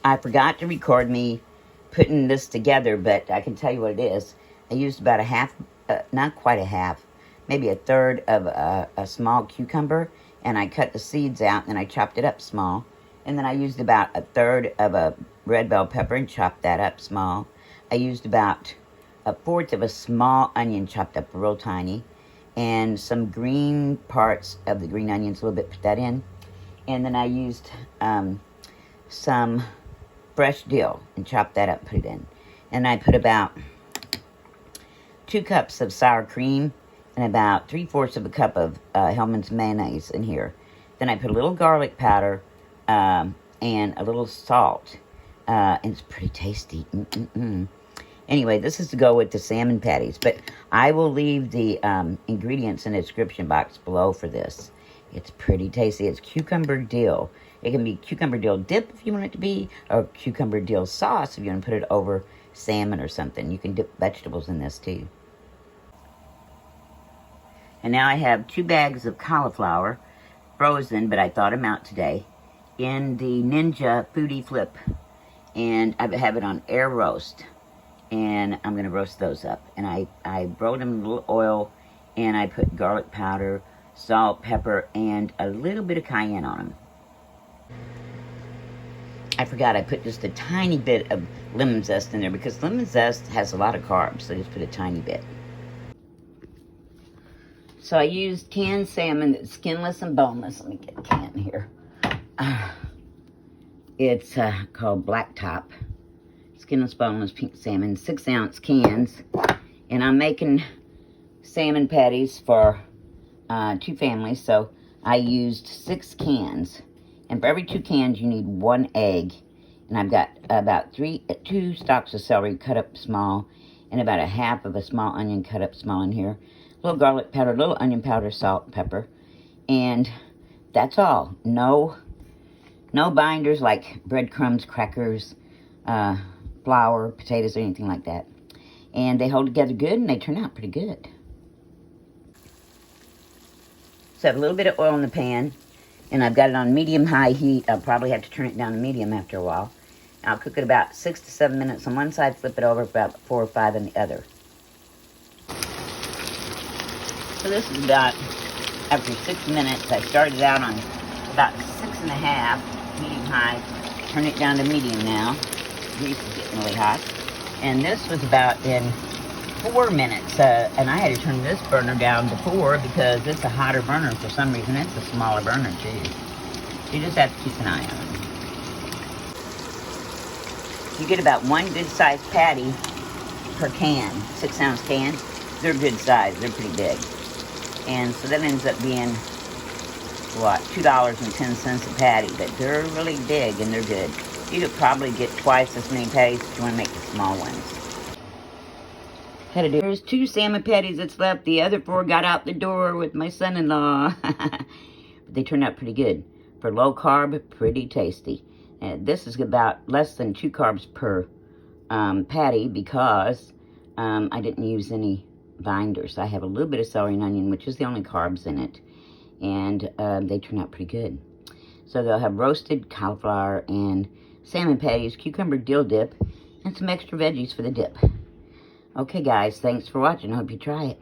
I forgot to record me putting this together, but I can tell you what it is. I used about a half, not quite a half, maybe a third of a small cucumber, and I cut the seeds out, and I chopped it up small. And then I used about a third of a red bell pepper and chopped that up small. I used about a fourth of a small onion chopped up real tiny, and some green parts of the green onions, a little bit, put that in. And then I used some fresh dill and chopped that up, put it in. And I put about 2 cups of sour cream and about 3/4 of a cup of Hellmann's mayonnaise in here. Then I put a little garlic powder and a little salt. And it's pretty tasty. Anyway, this is to go with the salmon patties, but I will leave the ingredients in the description box below for this. It's pretty tasty. It's cucumber dill. It can be cucumber dill dip if you want it to be, or cucumber dill sauce if you want to put it over salmon or something. You can dip vegetables in this too. And now I have 2 bags of cauliflower, frozen, but I thawed them out today, in the Ninja Foodie Flip. And I have it on air roast. And I'm going to roast those up. And I broiled them in a little oil, and I put garlic powder, salt, pepper, and a little bit of cayenne on them. I forgot I put just a tiny bit of lemon zest in there, because lemon zest has a lot of carbs, so I just put a tiny bit. So I used canned salmon that's skinless and boneless. Let me get a can here. It's called Blacktop Skinless Boneless Pink Salmon, 6-ounce cans. And I'm making salmon patties for 2 families, so I used 6 cans. And for every 2 cans, you need 1 egg. And I've got about 2 stalks of celery cut up small, and about a half of a small onion cut up small in here. A little garlic powder, a little onion powder, salt, pepper. And that's all. No binders like breadcrumbs, crackers, flour, potatoes, or anything like that. And they hold together good, and they turn out pretty good. So I have a little bit of oil in the pan, and I've got it on medium-high heat. I'll probably have to turn it down to medium after a while. I'll cook it about 6 to 7 minutes on one side, flip it over about 4 or 5 on the other. So this is about, after 6 minutes, I started out on about 6.5, medium-high. Turn it down to medium now. Grease is getting really hot. And this was about in 4 minutes. And I had to turn this burner down to 4 because it's a hotter burner for some reason. It's a smaller burner too. So you just have to keep an eye on it. You get about 1 good-sized patty per can, 6-ounce can. They're good size. They're pretty big. And so that ends up being, what, $2.10 a patty. But they're really big and they're good. You could probably get twice as many patties if you want to make the small ones. There's 2 salmon patties that's left. The other 4 got out the door with my son-in-law. But they turned out pretty good. For low carb, pretty tasty. And this is about less than 2 carbs per patty because I didn't use any binders. I have a little bit of celery and onion, which is the only carbs in it. And they turn out pretty good. So they'll have roasted cauliflower and salmon patties, cucumber dill dip, and some extra veggies for the dip. Okay, guys, thanks for watching. I hope you try it.